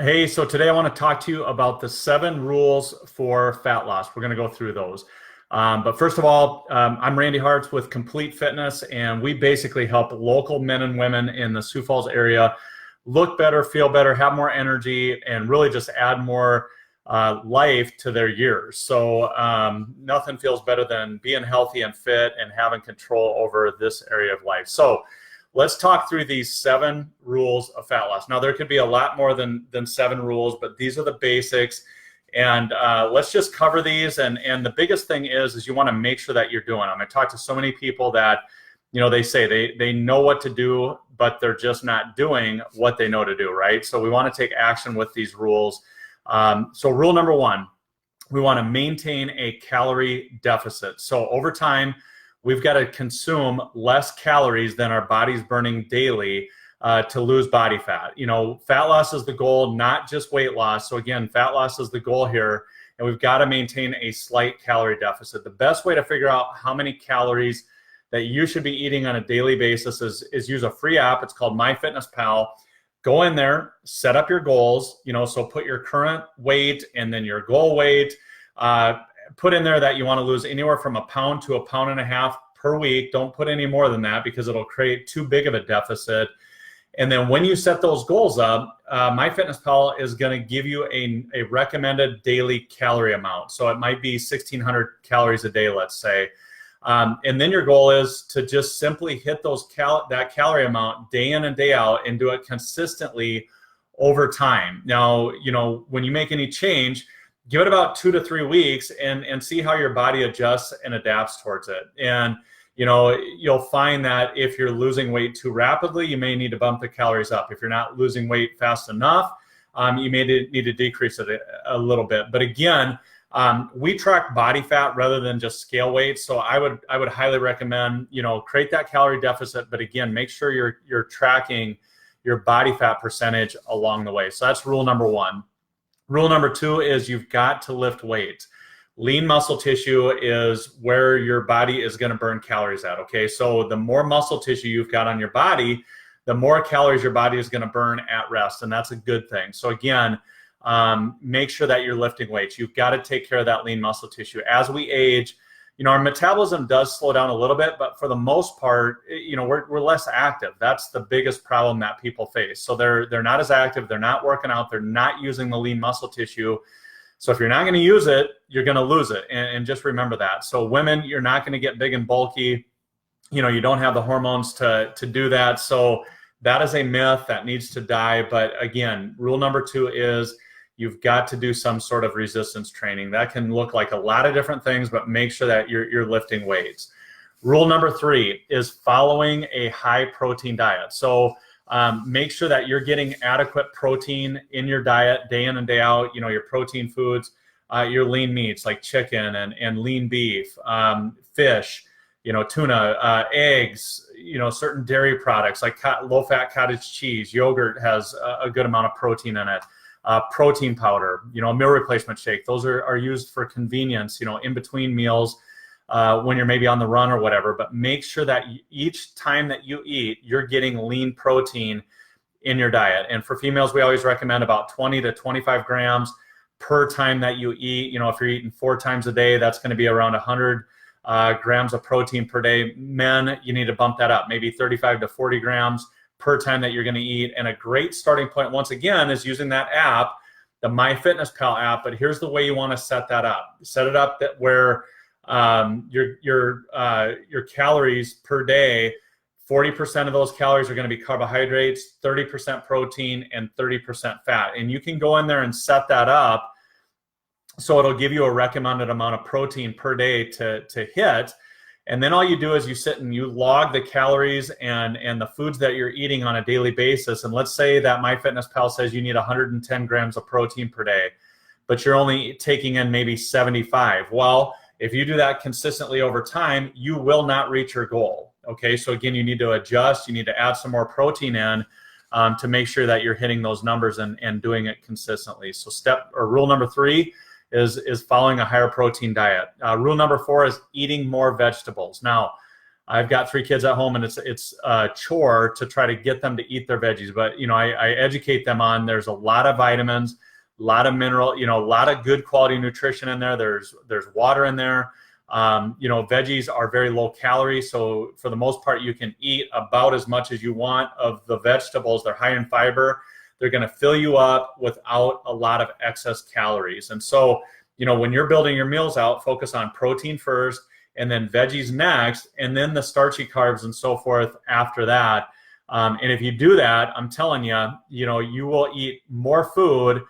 Hey, so today I want to talk to you about the 7 rules for fat loss. We're going to go through those. But first of all, I'm Randy Hartz with Complete Fitness, and we basically help local men and women in the Sioux Falls area look better, feel better, have more energy, and really just add more life to their years. So nothing feels better than being healthy and fit and having control over this area of life. So let's talk through these 7 rules of fat loss. Now, there could be a lot more than 7 rules, but these are the basics. And let's just cover these. And the biggest thing is you want to make sure that you're doing them. I talk to so many people that, they say they know what to do, but they're just not doing what they know to do, right? So we want to take action with these rules. So rule number 1, we want to maintain a calorie deficit. So over time, we've got to consume less calories than our body's burning daily to lose body fat. Fat loss is the goal, not just weight loss. So again, fat loss is the goal here, and we've got to maintain a slight calorie deficit. The best way to figure out how many calories that you should be eating on a daily basis is use a free app. It's called MyFitnessPal. Go in there, set up your goals, so put your current weight and then your goal weight. Put in there that you want to lose anywhere from a pound to a pound and a half per week. Don't put any more than that because it'll create too big of a deficit. And then when you set those goals up, MyFitnessPal is going to give you a recommended daily calorie amount. So it might be 1,600 calories a day, let's say. And then your goal is to just simply hit that calorie amount day in and day out and do it consistently over time. Now, when you make any change, give it about 2 to 3 weeks and see how your body adjusts and adapts towards it. And, you'll find that if you're losing weight too rapidly, you may need to bump the calories up. If you're not losing weight fast enough, you may need to decrease it a little bit. But again, we track body fat rather than just scale weight. So I would highly recommend, create that calorie deficit. But again, make sure you're tracking your body fat percentage along the way. So that's rule number 1. Rule number 2 is you've got to lift weights. Lean muscle tissue is where your body is going to burn calories at, okay? So the more muscle tissue you've got on your body, the more calories your body is going to burn at rest, and that's a good thing. So again, make sure that you're lifting weights. You've got to take care of that lean muscle tissue. As we age, our metabolism does slow down a little bit, but for the most part, we're less active. That's the biggest problem that people face. So they're not as active, they're not working out, they're not using the lean muscle tissue. So if you're not going to use it, you're going to lose it. And just remember that. So women, you're not going to get big and bulky. You don't have the hormones to do that. So that is a myth that needs to die. But again, rule number 2 is you've got to do some sort of resistance training. That can look like a lot of different things, but make sure that you're lifting weights. Rule number 3 is following a high protein diet. So make sure that you're getting adequate protein in your diet day in and day out. Your protein foods, your lean meats like chicken and lean beef, fish, tuna, eggs, certain dairy products like low-fat cottage cheese. Yogurt has a good amount of protein in it. Protein powder, a meal replacement shake. Those are used for convenience, in between meals. When you're maybe on the run or whatever, but make sure that each time that you eat, you're getting lean protein in your diet. And for females, we always recommend about 20 to 25 grams per time that you eat. If you're eating 4 times a day, that's going to be around 100 grams of protein per day. Men, you need to bump that up, maybe 35 to 40 grams per time that you're going to eat. And a great starting point, once again, is using that app, the MyFitnessPal app. But here's the way you want to set that up. Set it up that where your calories per day, 40% of those calories are going to be carbohydrates, 30% protein, and 30% fat. And you can go in there and set that up so it'll give you a recommended amount of protein per day to hit. And then all you do is you sit and you log the calories and the foods that you're eating on a daily basis. And let's say that MyFitnessPal says you need 110 grams of protein per day, but you're only taking in maybe 75. Well, if you do that consistently over time, you will not reach your goal. Okay, so again, you need to adjust. You need to add some more protein in to make sure that you're hitting those numbers and doing it consistently. So rule number 3 is following a higher protein diet. Rule number 4 is eating more vegetables. Now, I've got 3 kids at home, and it's a chore to try to get them to eat their veggies. But, I educate them on there's a lot of vitamins, a lot of mineral, a lot of good quality nutrition in there. There's water in there. Veggies are very low calorie. So for the most part, you can eat about as much as you want of the vegetables. They're high in fiber. They're going to fill you up without a lot of excess calories. And so, when you're building your meals out, focus on protein first, and then veggies next, and then the starchy carbs and so forth after that. And if you do that, I'm telling you, you will eat more food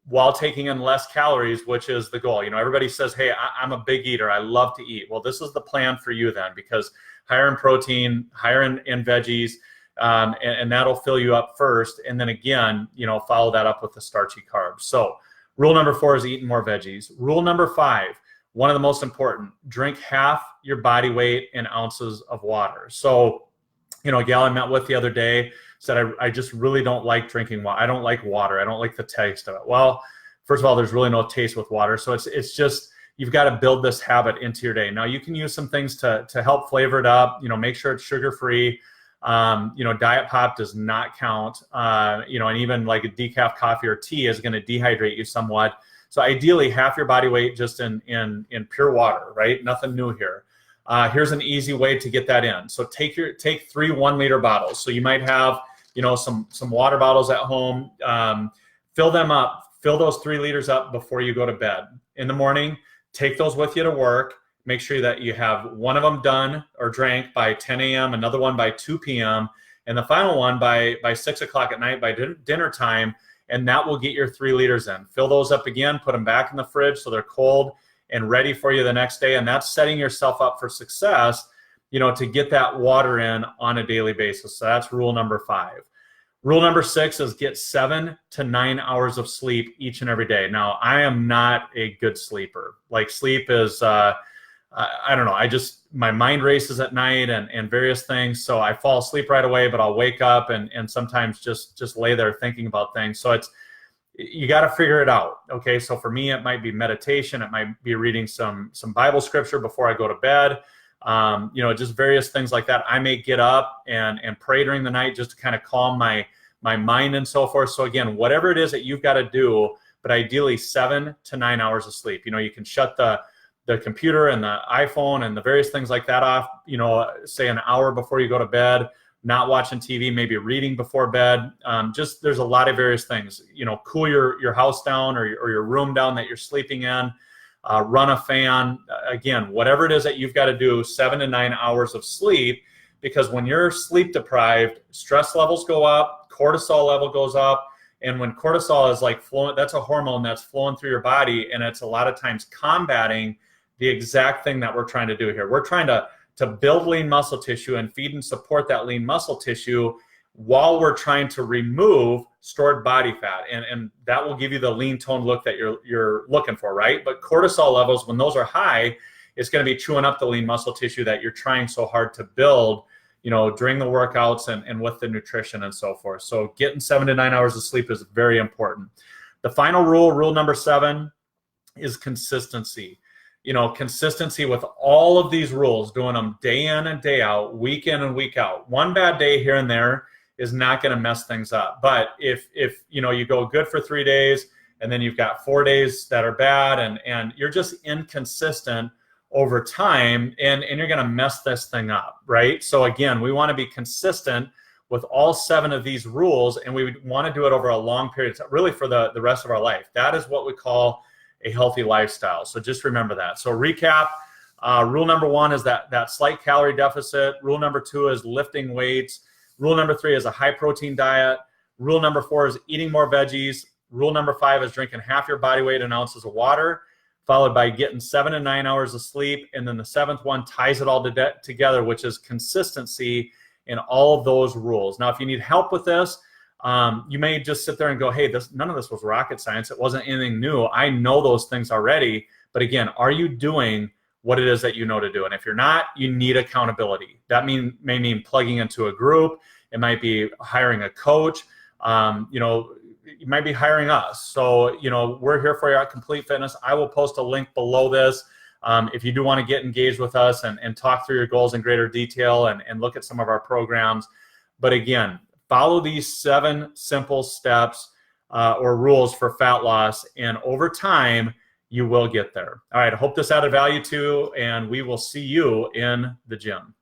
while taking in less calories, which is the goal. Everybody says, hey, I'm a big eater. I love to eat. Well, this is the plan for you then, because higher in protein, higher in veggies, and that'll fill you up first. And then again, follow that up with the starchy carbs. So rule number 4 is eating more veggies. Rule number 5, one of the most important, drink half your body weight in ounces of water. So, a gal I met with the other day said, I just really don't like drinking water. I don't like water. I don't like the taste of it. Well, first of all, there's really no taste with water. So it's just, you've got to build this habit into your day. Now, you can use some things to help flavor it up, make sure it's sugar-free. Diet pop does not count, and even like a decaf coffee or tea is going to dehydrate you somewhat. So ideally, half your body weight just in pure water, right? Nothing new here. Here's an easy way to get that in. So take 3 1-liter bottles. So you might have, some water bottles at home. Fill them up. Fill those 3 liters up before you go to bed. In the morning, take those with you to work. Make sure that you have one of them done or drank by 10 a.m., another one by 2 p.m., and the final one by 6 o'clock at night, by dinner time. And that will get your 3 liters in. Fill those up again, put them back in the fridge so they're cold and ready for you the next day. And that's setting yourself up for success, to get that water in on a daily basis. So that's rule number 5. Rule number 6 is get 7 to 9 hours of sleep each and every day. Now, I am not a good sleeper. Like, sleep is, I don't know, my mind races at night and various things. So I fall asleep right away, but I'll wake up and sometimes just lay there thinking about things. So you got to figure it out. Okay. So for me, it might be meditation. It might be reading some Bible scripture before I go to bed. Just various things like that. I may get up and pray during the night just to kind of calm my mind and so forth. So again, whatever it is that you've got to do, but ideally 7 to 9 hours of sleep. You can shut the computer and the iPhone and the various things like that off, say an hour before you go to bed, not watching TV, maybe reading before bed. There's a lot of various things, cool your house down or your room down that you're sleeping in, run a fan. Again, whatever it is that you've got to do, 7 to 9 hours of sleep, because when you're sleep deprived, stress levels go up, cortisol level goes up. And when cortisol is like flowing, that's a hormone that's flowing through your body. And it's a lot of times combating the exact thing that we're trying to do here. We're trying to build lean muscle tissue and feed and support that lean muscle tissue while we're trying to remove stored body fat. And that will give you the lean toned look that you're looking for, right? But cortisol levels, when those are high, it's going to be chewing up the lean muscle tissue that you're trying so hard to build, during the workouts and with the nutrition and so forth. So getting 7 to 9 hours of sleep is very important. The final rule number 7, is consistency. Consistency with all of these rules, doing them day in and day out, week in and week out. One bad day here and there is not going to mess things up. But if you go good for 3 days and then you've got 4 days that are bad and you're just inconsistent over time, and you're going to mess this thing up, right? So again, we want to be consistent with all 7 of these rules, and we want to do it over a long period of time, really for the rest of our life. That is what we call a healthy lifestyle. So just remember that. So recap, rule number 1 is that slight calorie deficit. Rule number 2 is lifting weights. Rule number 3 is a high protein diet. Rule number 4 is eating more veggies. Rule number 5 is drinking half your body weight in ounces of water, followed by getting 7 to 9 hours of sleep. And then the 7th one ties it all together, which is consistency in all of those rules. Now, if you need help with this, you may just sit there and go, hey, none of this was rocket science. It wasn't anything new. I know those things already. But again, are you doing what it is that you know to do? And if you're not, you need accountability. That may mean plugging into a group. It might be hiring a coach. You might be hiring us. So, we're here for you at Complete Fitness. I will post a link below this. if you do want to get engaged with us and talk through your goals in greater detail and look at some of our programs. But again, follow these 7 simple steps or rules for fat loss, and over time, you will get there. All right, I hope this added value to you, and we will see you in the gym.